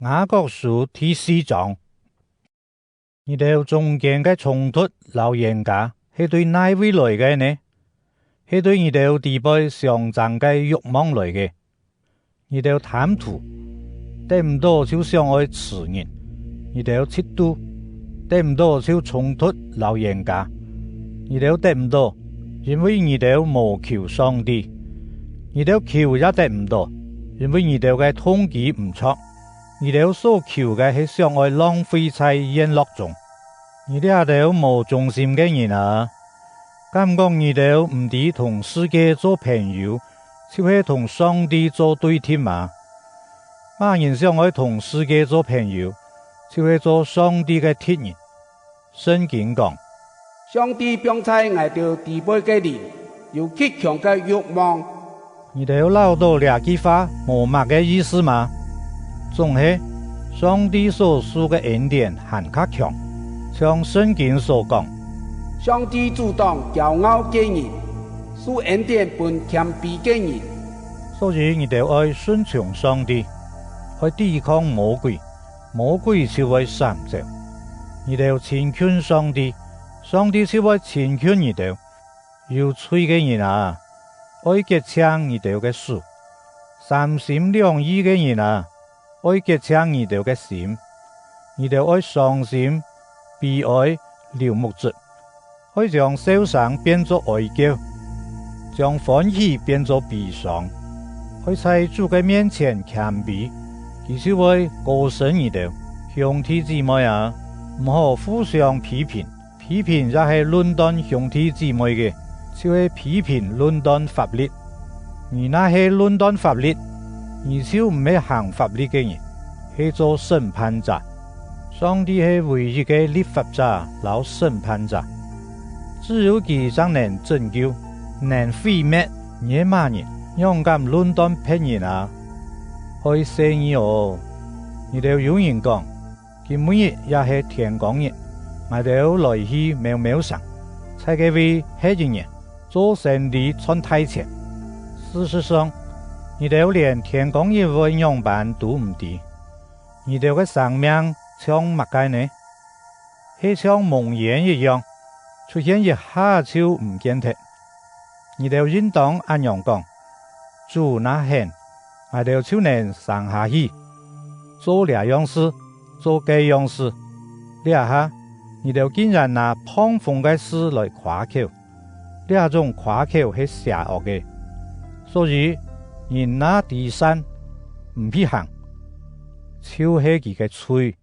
雅各書第4章，你哋中間嘅衝突老人家係對哪位來嘅呢？係對你哋地位上漲嘅慾望來嘅。你哋貪圖得唔到就想愛吃人，你哋嫉妒得唔到就衝突老人家，你哋得唔到，因為你哋無求上帝，你哋求也得唔到，因為你哋嘅動機唔錯。你哋所求嘅係想愛浪費在宴樂中，你哋也都無忠心嘅人啊！感覺你哋唔知同世界做朋友，就係同上帝做對敵嘛？乜人想愛同世界做朋友，就係做上帝嘅敵人。聖經講，上帝並在愛到地位嘅人，有極強嘅慾望。你哋撈到兩句話無乜嘅意思嘛？總係上帝所賜嘅恩典還較強，像聖經所講，上帝阻擋驕傲嘅人，賜恩典俾謙卑嘅人。所以你哋愛順從上帝，愛抵抗魔鬼，魔鬼就會閃走。你哋親近上帝，上帝就會親近你哋。有罪嘅人啊，愛結暢你哋嘅樹；三心兩意嘅人啊，愛結暢你哋嘅心。你哋愛傷心、悲哀、流目汁，愛將憂傷變作哀叫，將歡喜變作悲傷。愛在主嘅面前謙卑，佢就會高升你哋。兄弟姊妹啊，唔好互相批評，批評也係論斷兄弟姊妹嘅，就係批評論斷法律。你那係論斷法律，你就唔係行法律嘅人，係做審判者。上帝係唯一嘅立法者，老審判者，只有佢才能拯救，能毀滅野蠻人。勇敢論斷別人啊，可死你哦！你哋有人講，佢每日也係天光日，我哋來去渺渺上，才嘅為黑人人做神的穿太前。事實上，你哋連天光日嘅樣板都唔知，你哋嘅生命像乜嘅呢？係像夢魘一樣，出現一下就唔見咗。你哋應當咁樣講，主那恨，我哋就能生下去，做這樣事，做嗰樣事。呢下，你哋竟然拿碰風嘅事來誇口，呢種誇口係邪惡嘅。所以人那第三唔必行，就係佢嘅罪。